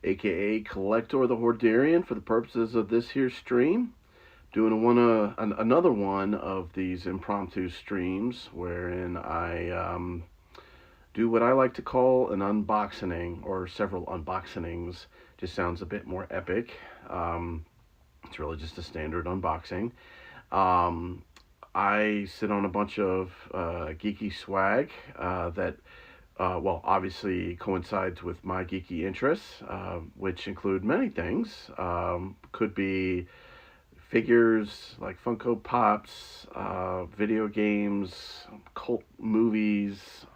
aka Kollector the Hordarian, for the purposes of this here stream. Doing another one of these impromptu streams wherein I do what I like to call an unboxing or several unboxings. Just sounds a bit more epic. It's really just a standard unboxing. Um, I sit on a bunch of geeky swag that well, obviously coincides with my geeky interests, which include many things. Could be figures like Funko Pops, video games, cult movies,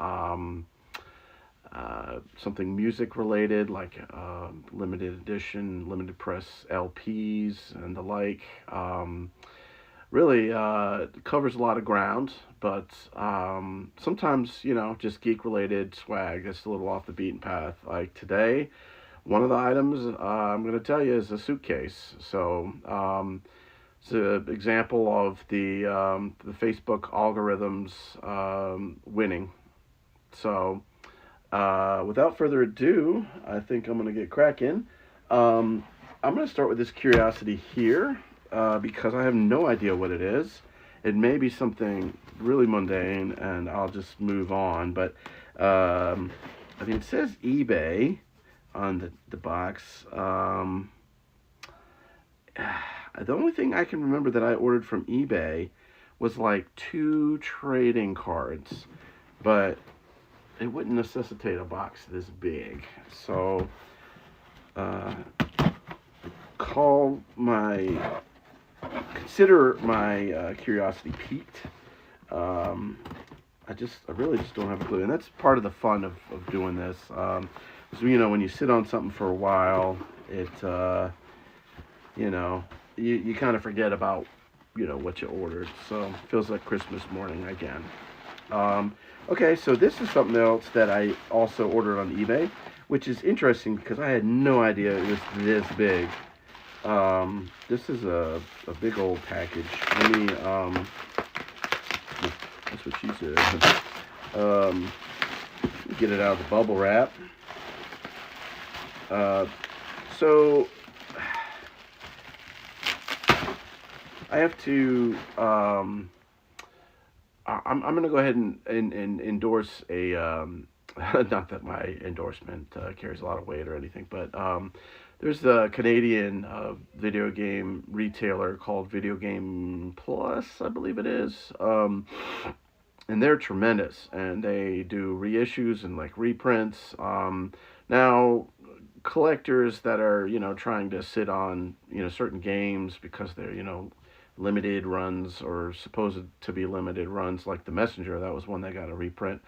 something music related like limited edition, limited press LPs, and the like. Really covers a lot of ground, but sometimes, just geek related swag that's a little off the beaten path. Like today, one of the items I'm going to tell you is a suitcase. So it's an example of the Facebook algorithms winning. So without further ado, I think I'm going to get cracking. I'm going to start with this curiosity here because I have no idea what it is. It may be something really mundane, and I'll just move on. But I mean, it says eBay on the box. The only thing I can remember that I ordered from eBay was like 2 trading cards, but it wouldn't necessitate a box this big. So, consider my curiosity piqued. I really just don't have a clue, and that's part of the fun of doing this. So, when you sit on something for a while, it you kind of forget about what you ordered. So it feels like Christmas morning again. Okay, so this is something else that I also ordered on eBay, which is interesting because I had no idea it was this big. This is a big old package. Let me, that's what she said. Get it out of the bubble wrap. So I have to, I'm going to go ahead and endorse a, not that my endorsement carries a lot of weight or anything, but there's a Canadian video game retailer called Video Game Plus, I believe it is. And they're tremendous, and they do reissues and like reprints. Now, collectors that are trying to sit on certain games because they're limited runs or supposed to be limited runs, like the Messenger, that was one that got a reprint.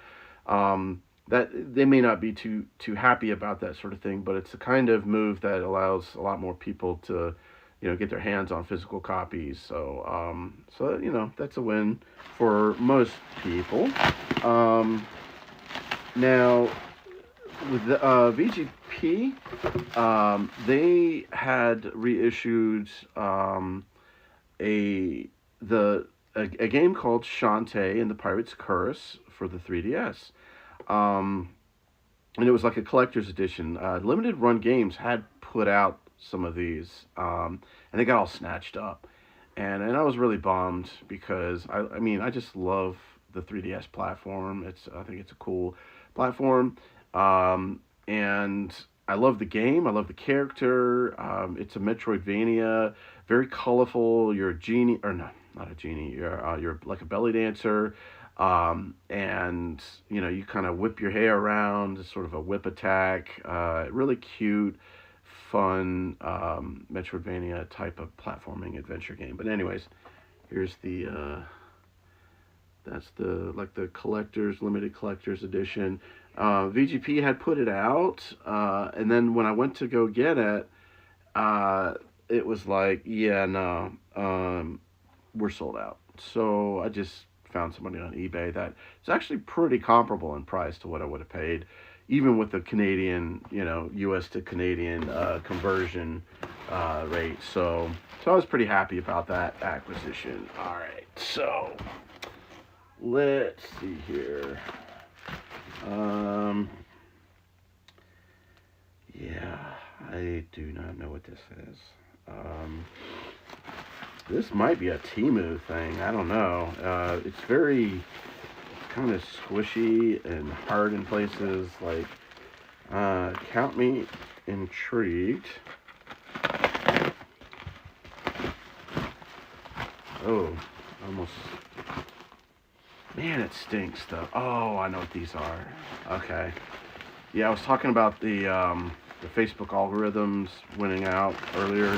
That they may not be too happy about that sort of thing, but it's the kind of move that allows a lot more people to get their hands on physical copies. So that's a win for most people. Now with the VGP, they had reissued a game called Shantae and the Pirate's Curse for the 3DS. And it was like a collector's edition. Limited Run Games had put out some of these, and they got all snatched up. And I was really bummed because I just love the 3DS platform. I think it's a cool platform, and I love the game. I love the character. It's a Metroidvania, very colorful. You're a genie, or no, not a genie. You're like a belly dancer, and you kind of whip your hair around. It's sort of a whip attack. Really cute, fun Metroidvania type of platforming adventure game. But anyways, here's that's the collector's limited collector's edition. VGP had put it out, and then when I went to go get it, it was like, yeah, no, we're sold out. So I just found somebody on eBay that is actually pretty comparable in price to what I would have paid, even with the Canadian, U.S. to Canadian conversion rate. So I was pretty happy about that acquisition. All right, so let's see here. Yeah, I do not know what this is. Um, this might be a Temu thing. I don't know. It's very kind of squishy and hard in places. Like, count me intrigued. Oh, almost. Man, it stinks though. Oh, I know what these are. Okay. Yeah, I was talking about the Facebook algorithms winning out earlier.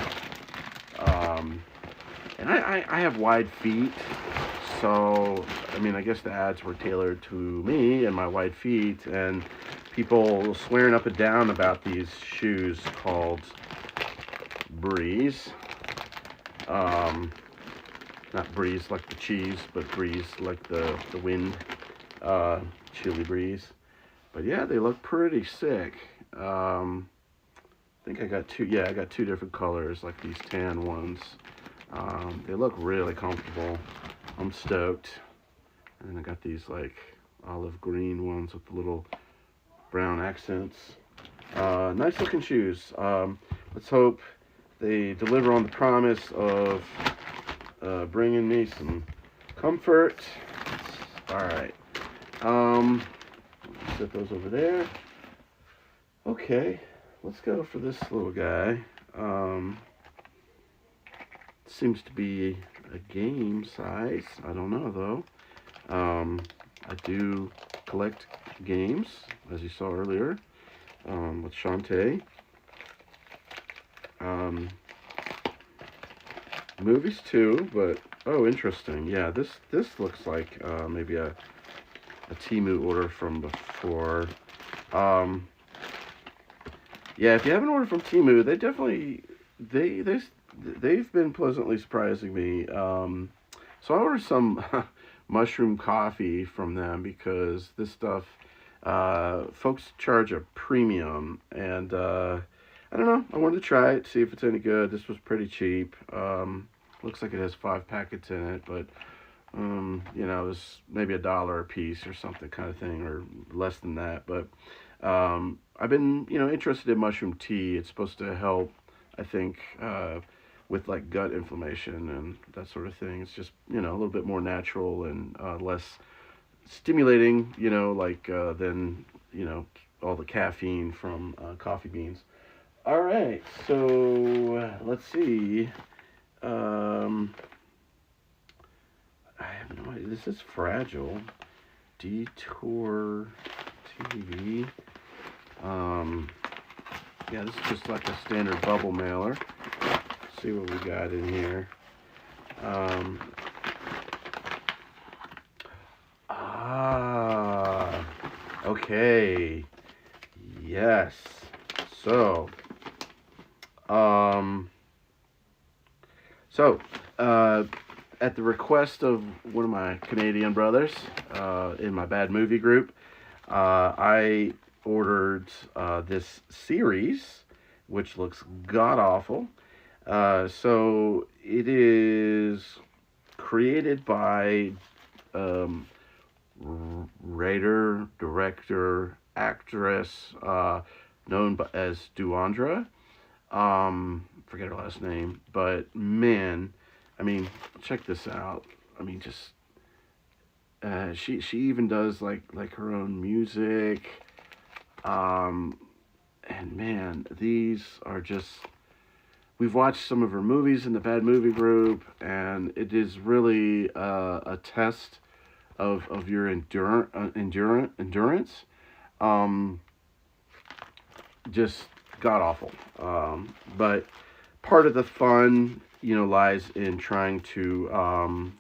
Um, and I have wide feet, so I mean, I guess the ads were tailored to me and my wide feet, and people swearing up and down about these shoes called Breeze. Um, Not breeze like the cheese, but breeze like the wind, chilly breeze. But yeah, they look pretty sick. I think I got two. Yeah, I got two different colors, like these tan ones. They look really comfortable. I'm stoked. And then I got these like olive green ones with the little brown accents. Nice looking shoes. Let's hope they deliver on the promise of bringing me some comfort. All right. Set those over there. Okay, let's go for this little guy. Seems to be a game size. I don't know though. I do collect games, as you saw earlier, with Shantae. Movies too, but oh, interesting. Yeah, this looks like maybe a Temu order from before. Yeah, if you haven't ordered from Temu, they definitely they've been pleasantly surprising me. So I ordered some mushroom coffee from them because this stuff folks charge a premium, and I don't know. I wanted to try it, see if it's any good. This was pretty cheap. Looks like it has 5 packets in it, but you know, it's maybe $1 a piece or something kind of thing, or less than that. But I've been, you know, interested in mushroom tea. It's supposed to help, I think, with like gut inflammation and that sort of thing. It's just, you know, a little bit more natural and less stimulating, you know, like than, you know, all the caffeine from coffee beans. All right, so let's see. I have no idea. This is Fragile. Detour TV. Yeah, this is just like a standard bubble mailer. Let's see what we got in here. Okay. Yes. So, at the request of one of my Canadian brothers in my bad movie group, I ordered this series, which looks god awful. So it is created by writer, director, actress known as Duandra. Forget her last name, but man, I mean, check this out. I mean, just she even does like her own music. And man, these are just. We've watched some of her movies in the Bad Movie Group, and it is really a test of your endurance. Just god awful. But part of the fun, you know, lies in trying to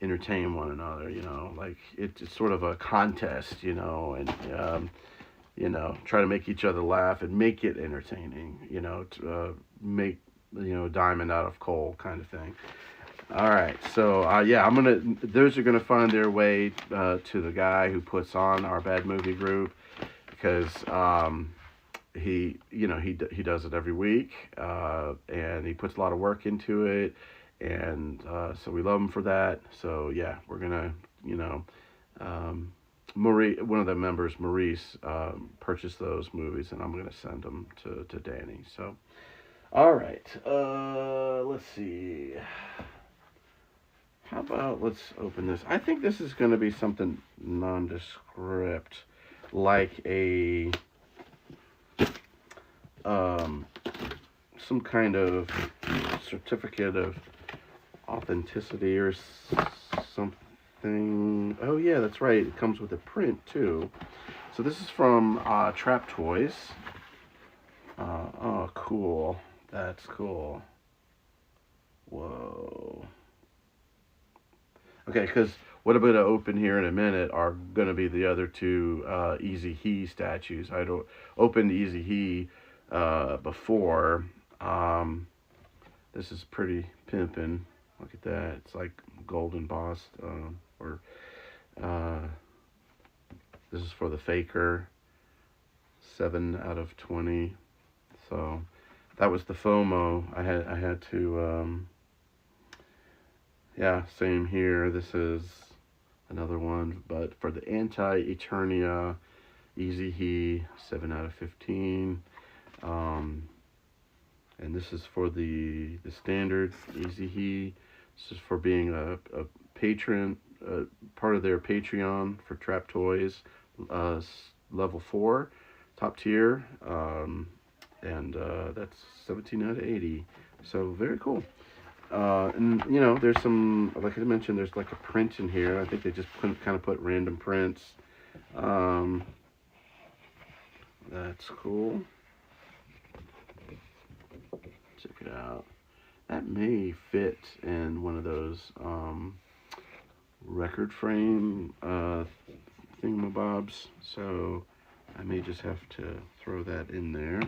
entertain one another. You know, like it's sort of a contest. You know, and you know, try to make each other laugh and make it entertaining. You know, to make, you know, diamond out of coal kind of thing. All right, so yeah, those are gonna find their way to the guy who puts on our Bad Movie Group, because he, you know, he does it every week, and he puts a lot of work into it, and so we love him for that. So yeah, we're gonna, you know, Marie, one of the members, Maurice, purchased those movies, and I'm gonna send them to Danny. So, all right, let's see. How about let's open this? I think this is gonna be something nondescript, like a um, some kind of certificate of authenticity or something. Oh yeah, that's right. It comes with a print too. So this is from Trap Toys. Oh, cool. That's cool. Whoa. Okay, because what I'm going to open here in a minute are going to be the other two Easy He statues. I'd opened Easy He before. This is pretty pimpin'. Look at that. It's like gold embossed. Or this is for the Faker. 7 out of 20. So that was the FOMO. I had to. Yeah, same here. This is another one, but for the Anti-Eternia Easy He, 7 out of 15. And this is for the standard Easy He. This is for being a patron, part of their Patreon for Trap Toys, level 4, top tier, and that's 17 out of 80. So very cool. And you know, there's some, like I mentioned, there's like a print in here. I think they just kind of put random prints. That's cool. Check it out. That may fit in one of those record frame thingamabobs. So I may just have to throw that in there.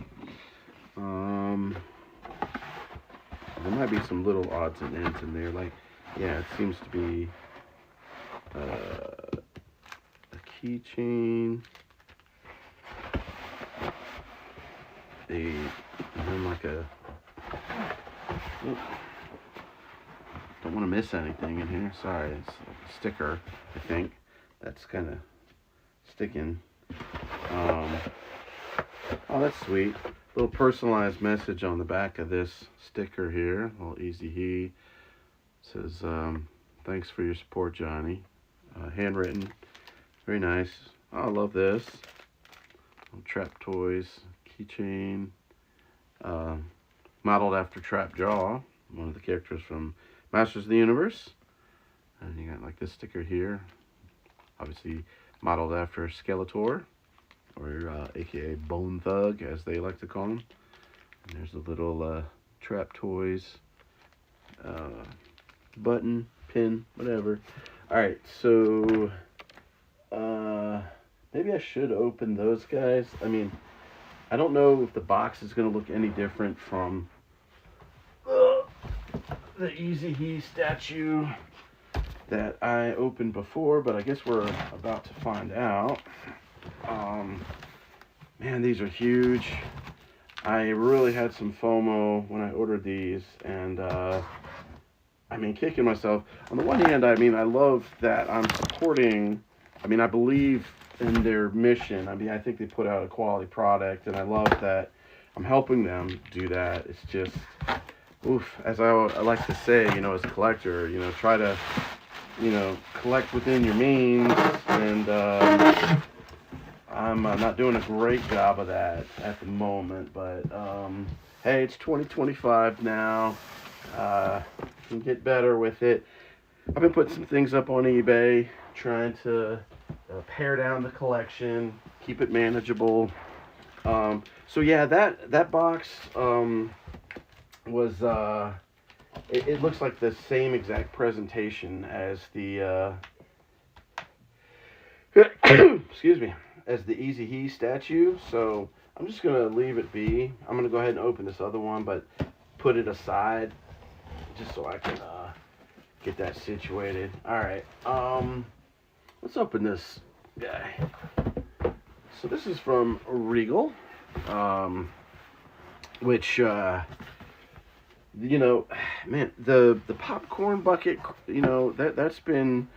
There might be some little odds and ends in there. Like, yeah, it seems to be a keychain, and then like a. Oh, don't want to miss anything in here. Sorry, it's like a sticker. I think that's kind of sticking. Oh, that's sweet. Little personalized message on the back of this sticker here. Little Easy He. It says, thanks for your support, Johnny. Handwritten. Very nice. Oh, I love this. Little Trap Toys keychain. Modeled after Trap Jaw, one of the characters from Masters of the Universe. And you got like this sticker here. Obviously modeled after Skeletor, or aka Bone Thug, as they like to call him. And there's a little Trap Toys button, pin, whatever. Alright, so maybe I should open those guys. I mean, I don't know if the box is going to look any different from the Easy He statue that I opened before, but I guess we're about to find out. Man, these are huge. I really had some FOMO when I ordered these, and I mean, kicking myself. On the one hand, I mean, I love that I'm supporting, I mean, I believe in their mission. I mean, I think they put out a quality product, and I love that I'm helping them do that. It's just, oof, as I like to say, you know, as a collector, you know, try to, you know, collect within your means, and I'm not doing a great job of that at the moment, but hey, it's 2025 now. Can get better with it. I've been putting some things up on eBay, trying to pare down the collection, keep it manageable. So yeah, that box was it looks like the same exact presentation as the excuse me, as the Easy He statue. So I'm just gonna leave it be. I'm gonna go ahead and open this other one, but put it aside just so I can get that situated. All right, let's open this guy. So this is from Regal, which you know, man, the popcorn bucket, you know, that's been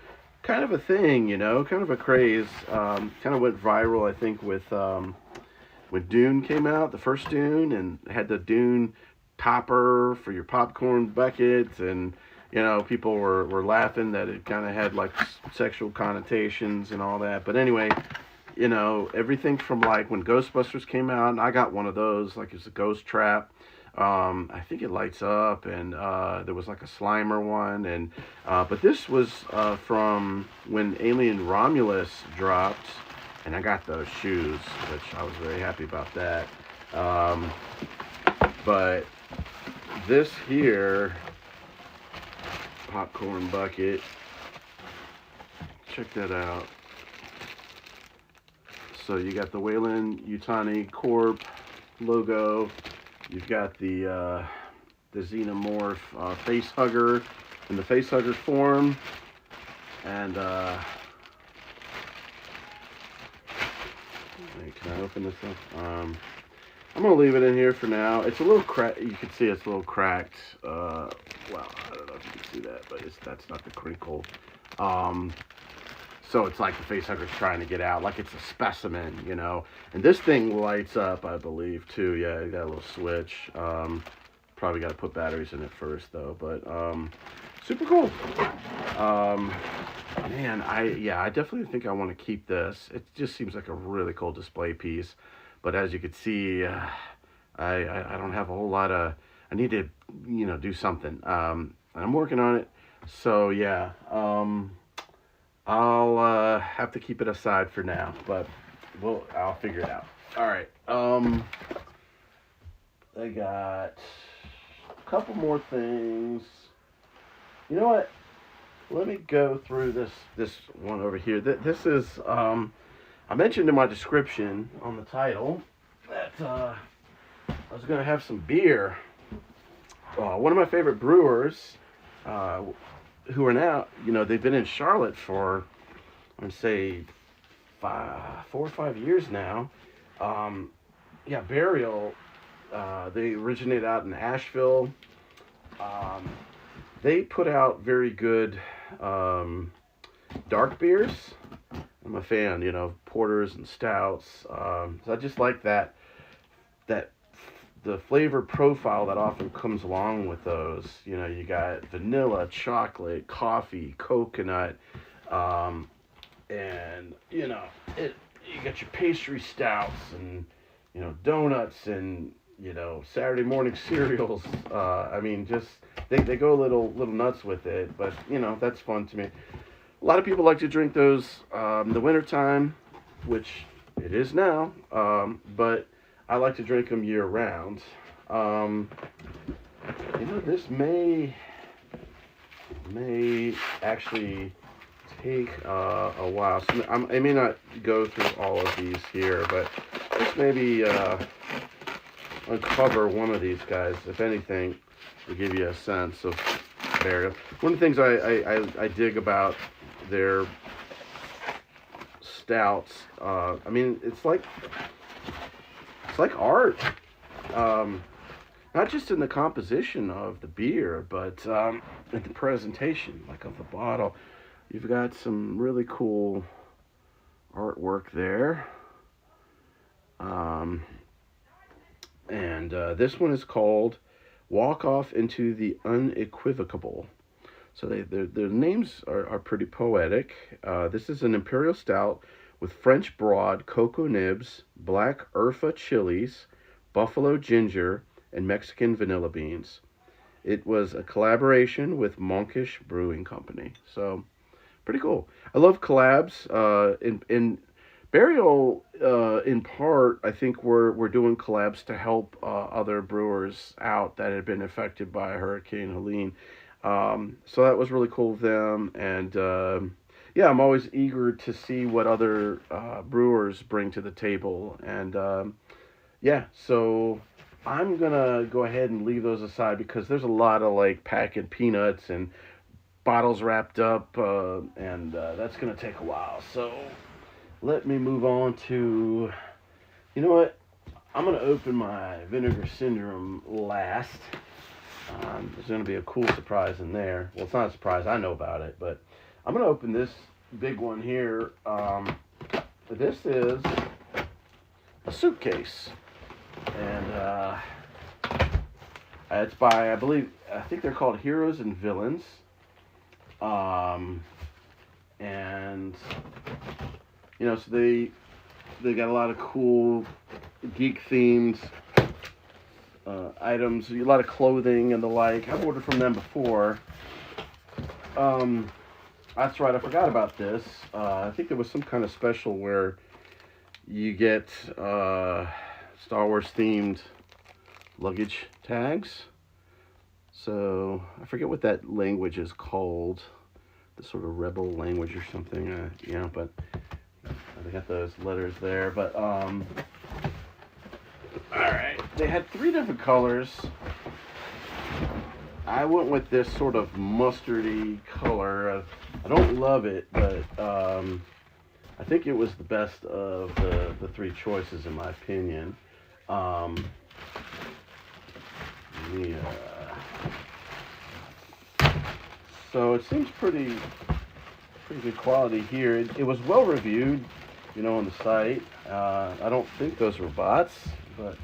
kind of a thing, you know, kind of a craze. Kind of went viral, I think, with when Dune came out, the first Dune, and had the Dune topper for your popcorn buckets, and you know, people were laughing that it kind of had like sexual connotations and all that. But anyway, you know, everything from like when Ghostbusters came out, and I got one of those, like it's a ghost trap. I think it lights up, and there was like a Slimer one, and but this was from when Alien Romulus dropped, and I got those shoes, which I was very happy about that. But this here popcorn bucket, check that out. So you got the Weyland-Yutani Corp logo. You've got the Xenomorph face hugger in the face hugger form, and can I open this up? I'm gonna leave it in here for now. It's a little cracked. You can see it's a little cracked. Well, I don't know if you can see that, but that's not the crinkle. So it's like the face hugger's trying to get out, like it's a specimen, you know. And this thing lights up, I believe, too. Yeah, you got a little switch. Probably got to put batteries in it first, though. But super cool. Man, I definitely think I want to keep this. It just seems like a really cool display piece. But as you can see, I don't have a whole lot of. I need to, you know, do something. I'm working on it. So yeah. I'll have to keep it aside for now, but I'll figure it out. All right. I got a couple more things. You know what? Let me go through this one over here. This is I mentioned in my description on the title that I was going to have some beer. One of my favorite brewers, who are now, you know, they've been in Charlotte for, I'd say, 4 or 5 years now. Burial, they originate out in Asheville. They put out very good dark beers. I'm a fan, you know, porters and stouts. So I just like that the flavor profile that often comes along with those. You know, you got vanilla, chocolate, coffee, coconut, and you know, you got your pastry stouts and, you know, donuts and, you know, Saturday morning cereals. I mean, just they go a little nuts with it, but you know, that's fun to me. A lot of people like to drink those in the wintertime, which it is now, but I like to drink them year round. You know, this may actually take a while. So I may not go through all of these here, but just maybe uncover one of these guys, if anything, to give you a sense of burial. One of the things I dig about their stouts, I mean, it's like art, not just in the composition of the beer, but in the presentation, like of the bottle. You've got some really cool artwork there, and this one is called "Walk Off into the Unequivocal." So their names are pretty poetic. This is an imperial stout with French broad, cocoa nibs, black Urfa chilies, buffalo ginger, and Mexican vanilla beans. It was a collaboration with Monkish Brewing Company. So, pretty cool. I love collabs. In Burial, in part, I think we're doing collabs to help other brewers out that had been affected by Hurricane Helene. So that was really cool of them, and yeah, I'm always eager to see what other brewers bring to the table, and yeah, so I'm gonna go ahead and leave those aside because there's a lot of like packaged peanuts and bottles wrapped up, and that's gonna take a while. So let me move on to, you know what? I'm gonna open my Vinegar Syndrome last. There's going to be a cool surprise in there. Well, it's not a surprise. I know about it, but I'm going to open this big one here. This is a Suitcase, and it's by, I think they're called Heroes and Villains. And so they got a lot of cool geek themed items, a lot of clothing and the like. I've ordered from them before. That's right, I forgot about this. I think there was some kind of special where you get Star Wars themed luggage tags. So I forget what that language is called, the sort of rebel language or something. But they got those letters there. But all right, they had 3 different colors. I went with this sort of mustardy color. I don't love it, but I think it was the best of the 3 choices in my opinion. So it seems pretty good quality here. It was well reviewed, on the site. I don't think those were bots, but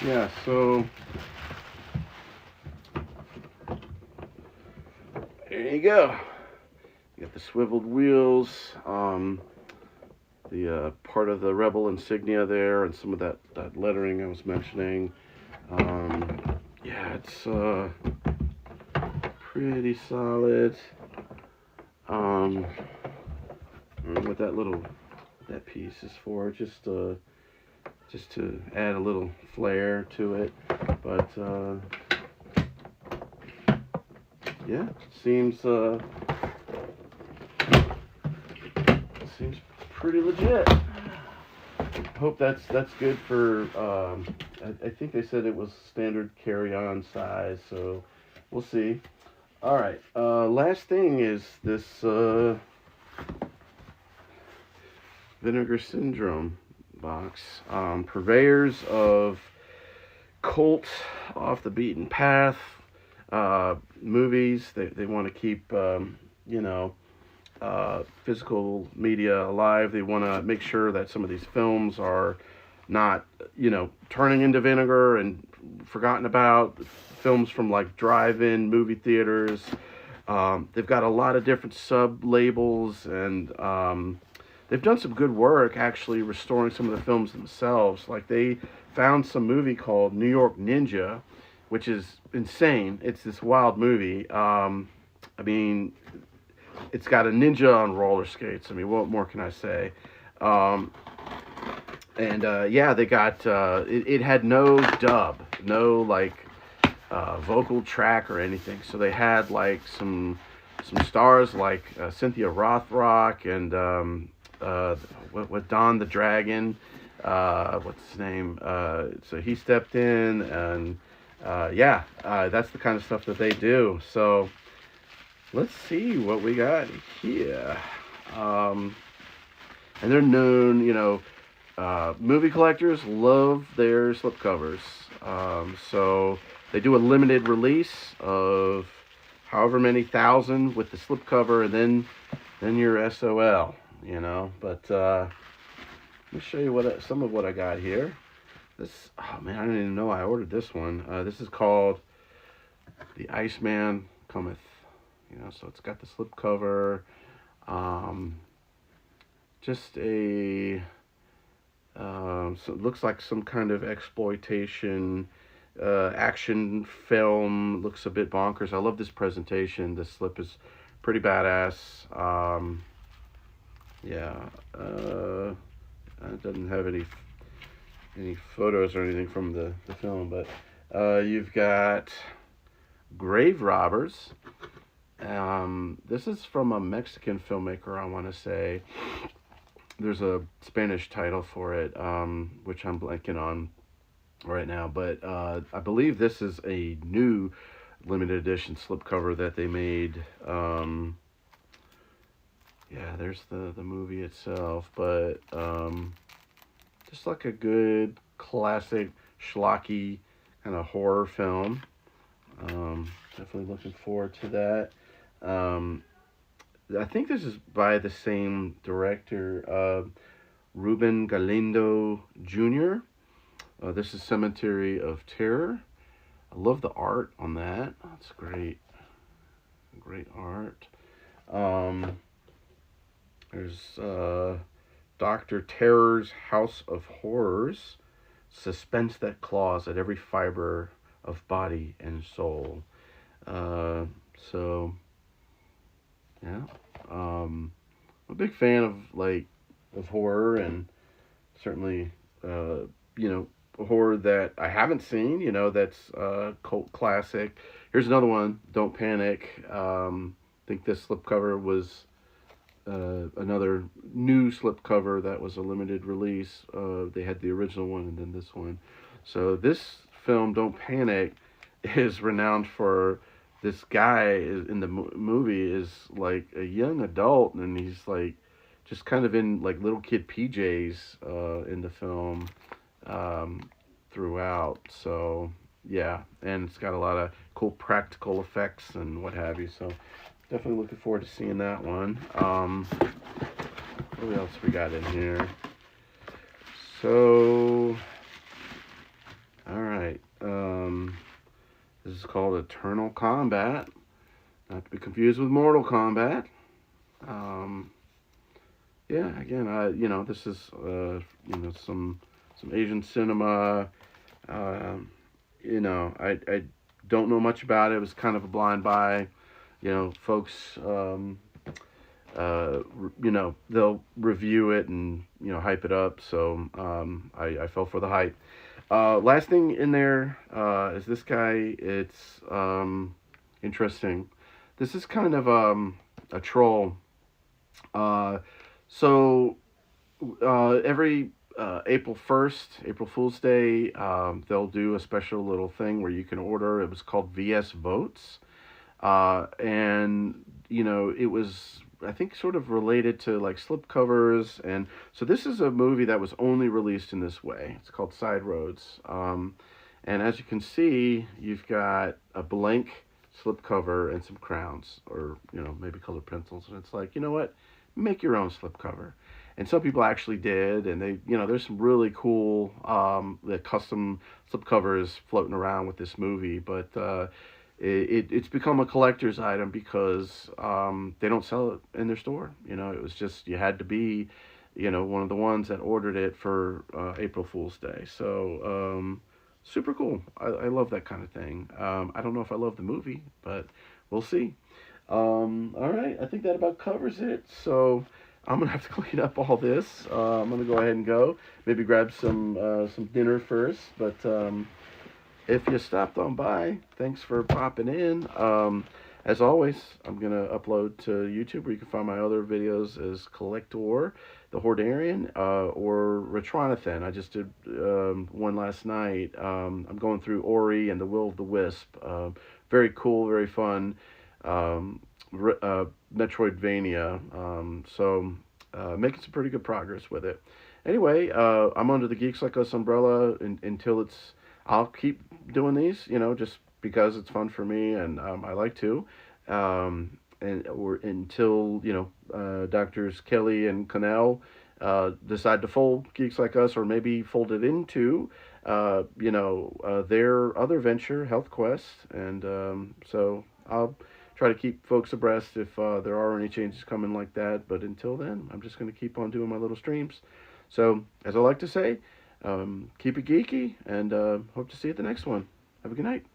yeah. So there you go. You got the swiveled wheels, the part of the Rebel insignia there, and some of that lettering I was mentioning. Yeah, it's pretty solid. What that piece is for, just to add a little flair to it. But yeah, seems pretty legit. Hope that's good for. I think they said it was standard carry-on size, so we'll see. All right. Last thing is this Vinegar Syndrome box. Purveyors of cult, off the beaten path movies. They want to keep physical media alive. They want to make sure that some of these films are not, turning into vinegar and forgotten about. Films from like drive-in movie theaters. They've got a lot of different sub-labels, and they've done some good work actually restoring some of the films themselves. Like they found some movie called New York Ninja, which is insane. It's this wild movie. It's got a ninja on roller skates. What more can I say? They got, it had no dub, no vocal track or anything. So they had like some stars like Cynthia Rothrock and what Don the Dragon, what's his name? So he stepped in, and that's the kind of stuff that they do. So let's see what we got here. And they're known, movie collectors love their slipcovers. So they do a limited release of however many thousand with the slipcover, and then you're SOL, But let me show you some of what I got here. This, oh man, I didn't even know I ordered this one. This is called The Iceman Cometh. So it's got the slipcover. Just a so it looks like some kind of exploitation action film. Looks a bit bonkers. I love this presentation. The slip is pretty badass. It doesn't have any photos or anything from the film, but you've got Grave Robbers. This is from a Mexican filmmaker, I want to say. There's a Spanish title for it, which I'm blanking on right now. But I believe this is a new limited edition slipcover that they made. There's the movie itself. But just like a good classic schlocky kind of horror film. Definitely looking forward to that. Um, I think this is by the same director, Ruben Galindo Jr. This is Cemetery of Terror. I love the art on that. That's great. Great art. Um, there's Dr. Terror's House of Horrors. Suspense that claws at every fiber of body and soul. Uh, so, yeah. I'm a big fan of horror, and certainly, uh, you know, horror that I haven't seen. That's cult classic. Here's another one. Don't Panic. I think this slipcover was another new slipcover that was a limited release. They had the original one and then this one. So this film, Don't Panic, is renowned for this guy in the movie is like a young adult, and he's like just kind of in like little kid PJs in the film throughout. So yeah, and it's got a lot of cool practical effects and what have you. So definitely looking forward to seeing that one. What else we got in here? So, all right. This is called Eternal Combat, not to be confused with Mortal Kombat. Um, yeah, again, this is some Asian cinema. I don't know much about it. It was kind of a blind buy. Folks, they'll review it and hype it up. So I fell for the hype. Last thing in there is this guy. It's interesting. This is kind of a troll. So every April 1st, April Fool's Day, they'll do a special little thing where you can order. It was called VS Votes. And it was, I think, sort of related to like slipcovers. And so this is a movie that was only released in this way. It's called Side Roads. And as you can see, you've got a blank slipcover and some crowns, or maybe colored pencils. And it's like, you know what, make your own slipcover. And some people actually did, and they, there's some really cool the custom slipcovers floating around with this movie. But it's become a collector's item because they don't sell it in their store. It was just, you had to be, one of the ones that ordered it for April Fool's Day. So super cool. I love that kind of thing. I don't know if I love the movie, but we'll see. All right, I think that about covers it. So I'm gonna have to clean up all this. I'm gonna go ahead and go. Maybe grab some dinner first. But if you stopped on by, thanks for popping in. As always, I'm going to upload to YouTube where you can find my other videos as Kollector, The Hordarian, or Retronathan. I just did one last night. I'm going through Ori and the Will of the Wisp. Very cool, very fun. Metroidvania. Making some pretty good progress with it. Anyway, I'm under the Geeks Like Us umbrella until it's... I'll keep doing these, just because it's fun for me and I like to, or until Doctors Kelly and Connell decide to fold Geeks Like Us, or maybe fold it into their other venture, Health Quest, and so I'll try to keep folks abreast if there are any changes coming like that. But until then, I'm just going to keep on doing my little streams. So, as I like to say, keep it geeky, and hope to see you at the next one. Have a good night.